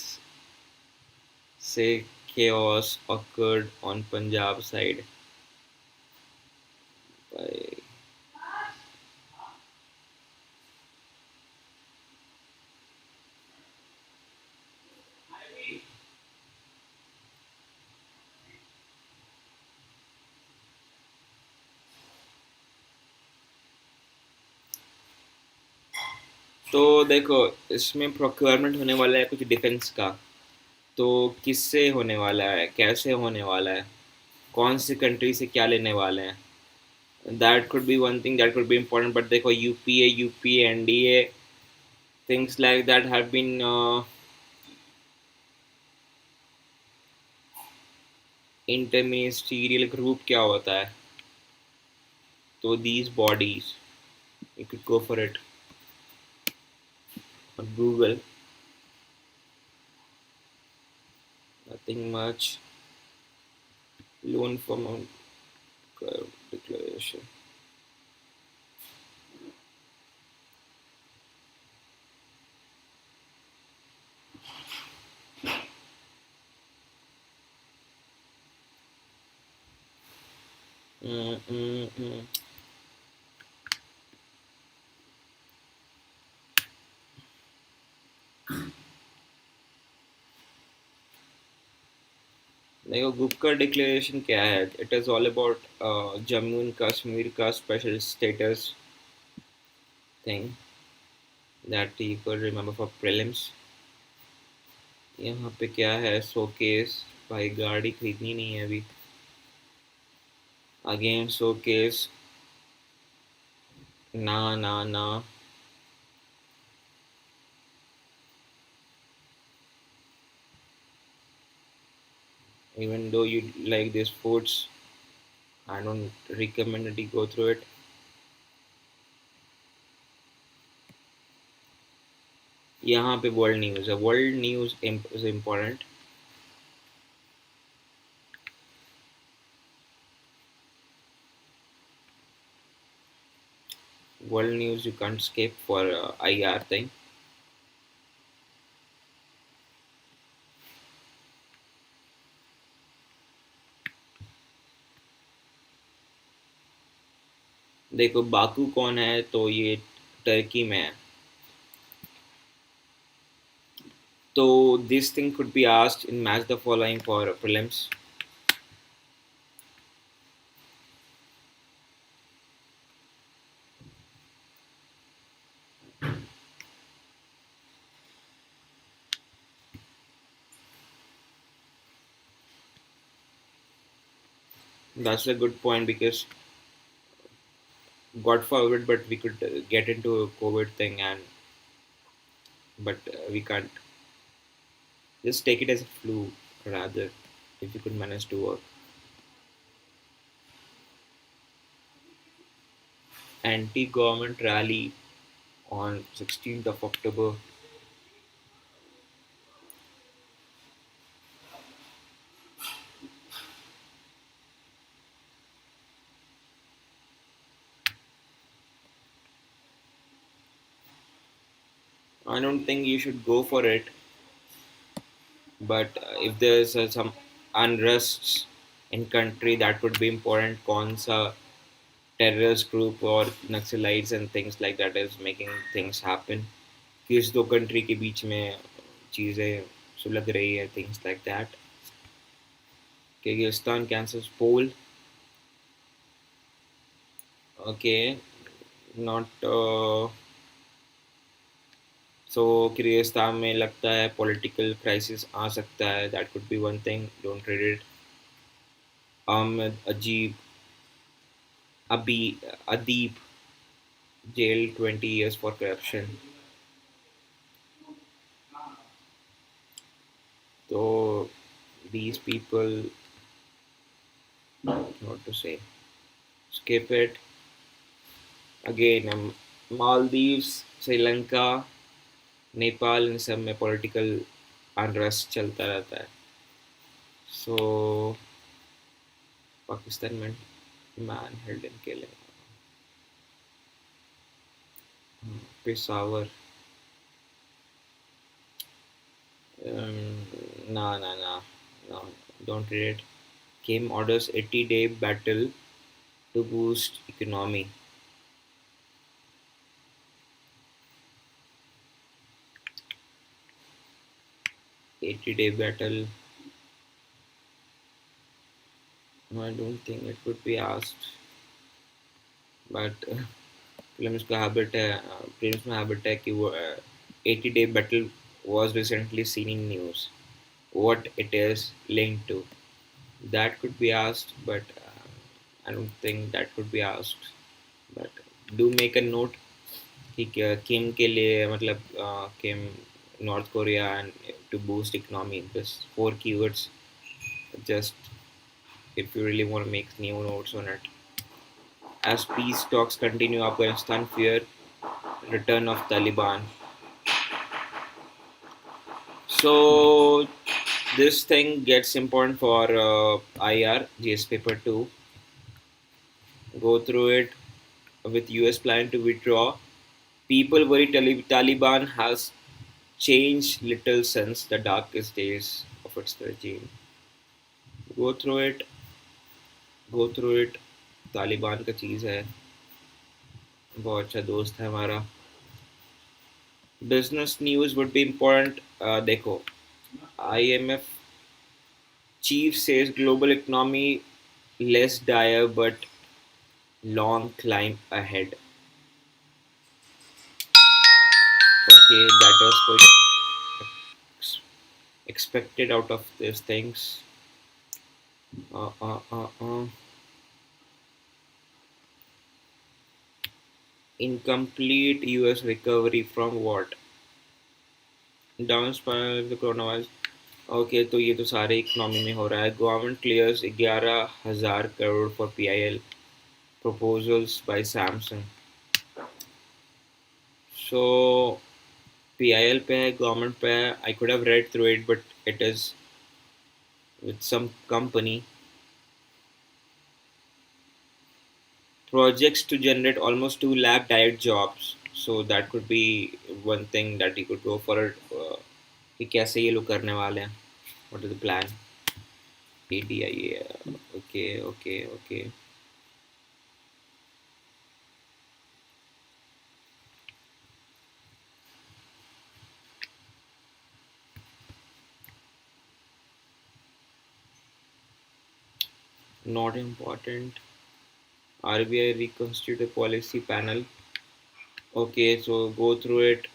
[SPEAKER 1] से chaos occurred on Punjab side by. तो देखो इसमें प्रोक्योरमेंट होने वाला है कुछ डिफेंस का. तो किससे होने वाला है, कैसे होने वाला है, कौन सी कंट्री से क्या लेने वाले हैं. That could be one thing that could be important. But देखो UPA NDA things like that have been interministerial group क्या होता है. तो these bodies you could go for it on Google. Nothing much. Loan from declaration. Mm, mm, mm. देखो गुप का declaration क्या है. It is all about Jammu and Kashmir का special status thing that you can remember for prelims. यहाँ पे क्या है, शोकेस. भाई गाड़ी खरीदनी नहीं है अभी. Again showcase. ना ना ना. Even though you like these foods, I don't recommend that you go through it. यहाँ पे वर्ल्ड न्यूज़ है. World news is important. World news you can't skip for IR thing. देखो बाकू कौन है, तो ये टर्की में है. तो this thing could be asked in match the following for prelims. That's a good point because God forbid, but we could get into a COVID thing, and but we can't. Just take it as a flu, rather, if you could manage to work. Anti-government rally on 16th of October. I don't think you should go for it, but if there's some unrests in country, that would be important. कौन सा terrorist group or Naxalites and things like that is making things happen? किस दो country के बीच में चीज़ें सुलग रही है, things like that. Kyrgyzstan cancels poll. Okay, not so Kyrgyzstan में लगता है political crisis आ सकता है. That could be one thing. Don't read it. Ahmed Ajib Adib jailed 20 years for corruption. So these people, what to say? Skip it. Again, Maldives, Sri Lanka, Nepal इन सब में political unrest चलता रहता है. सो पाकिस्तान में man held in killing. Peshawar. ना ना ना ना, don't read it. Kim orders 80-day battle to boost economy. 80-day battle. I don't think it would be asked, but films का हैबिट है. फिल्म्स में हैबिट है कि वो 80-day battle was recently seen in news. What it is linked to? That could be asked, but I don't think that could be asked. But do make a note कि किम के लिए मतलब Kim North Korea and to boost economy. This 4 keywords. Just if you really want to make new notes on it. As peace talks continue, Afghanistan fear return of Taliban. So this thing gets important for IR GS paper 2. Go through it with US plan to withdraw. People worry Taliban has changed little since the darkest days of its regime. Go through it. Go through it. Taliban का चीज़ है. बहुत अच्छा दोस्त है हमारा. Business news would be important. देखो, IMF chief says global economy less dire but long climb ahead. Okay, that was quite expected out of these things. Uh, uh, uh, uh. Incomplete US recovery from what? Down spiral of the coronavirus. Okay, तो ये तो सारे economy में हो रहा है. Government clears 11,000 crore for PIL proposals by Samsung. So PIL पे है, गवर्नमेंट पे है. I could have read through it, but it is with some company. Projects to generate almost 2 lakh direct jobs. So that could be one thing that you could go for it. कि कैसे ये लोग करने वाले हैं. What is the plan? ADI. Okay, okay, okay. Not important. RBI reconstitute a policy panel. Okay, so go through it.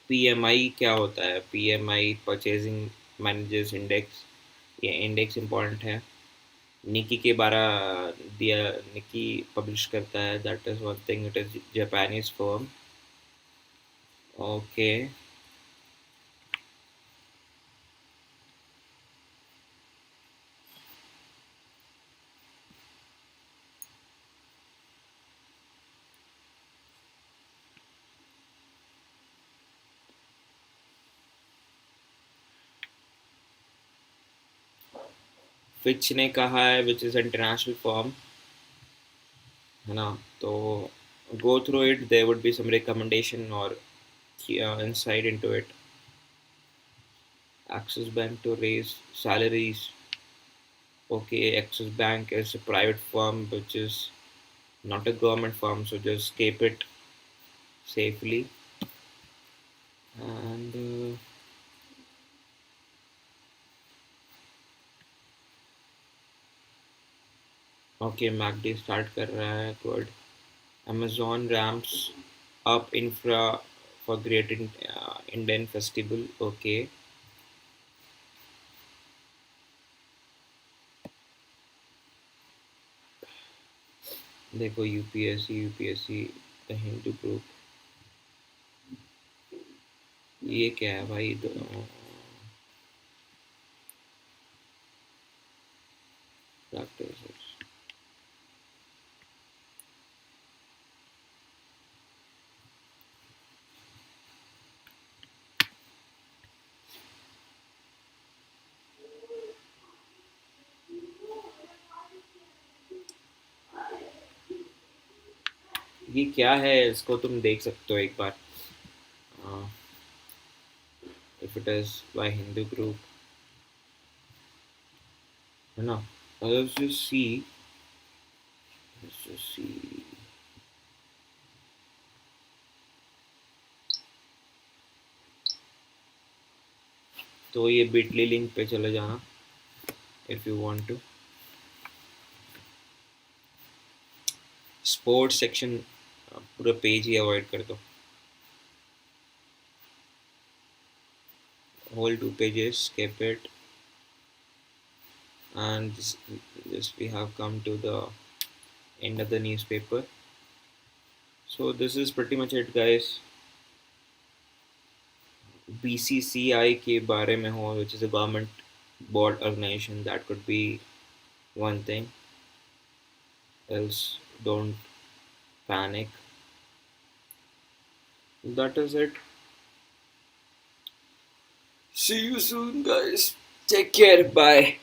[SPEAKER 1] PMI क्या होता है? PMI purchasing मैनेजेस इंडेक्स, ये इंडेक्स इम्पोर्टेंट है। निकी के बारह दिया, निकी पब्लिश करता है, that is one thing, it is Japanese firm. Okay. Fitch ने कहा है विच इज़ इंटरनेशनल फर्म, है ना। तो go through it, there would be some recommendation or insight into it. Axis Bank to raise salaries. Okay, Axis Bank is a private firm which is not a government firm, so just keep it safely. And okay, MACD start कर रहा है, good. Amazon ramps up infra for Great Indian Festival. Okay. देखो UPSC the Hindu group, ये क्या है भाई? Practice. ये क्या है, इसको तुम देख सकते हो एक बार, if it is by Hindu group, है ना। Let's just see, let's just see. तो ये बिटली लिंक पे चले जाना if you want to. Sports section पूरा पेज ही अवॉइड कर दो, whole two pages, skip it. And this we have come to the end of the newspaper. So this is pretty much it, guys. BCCI के बारे में हो, which is a government board organization, that could be one thing. Else, don't panic. That is it. See you soon, guys. Take care. Bye.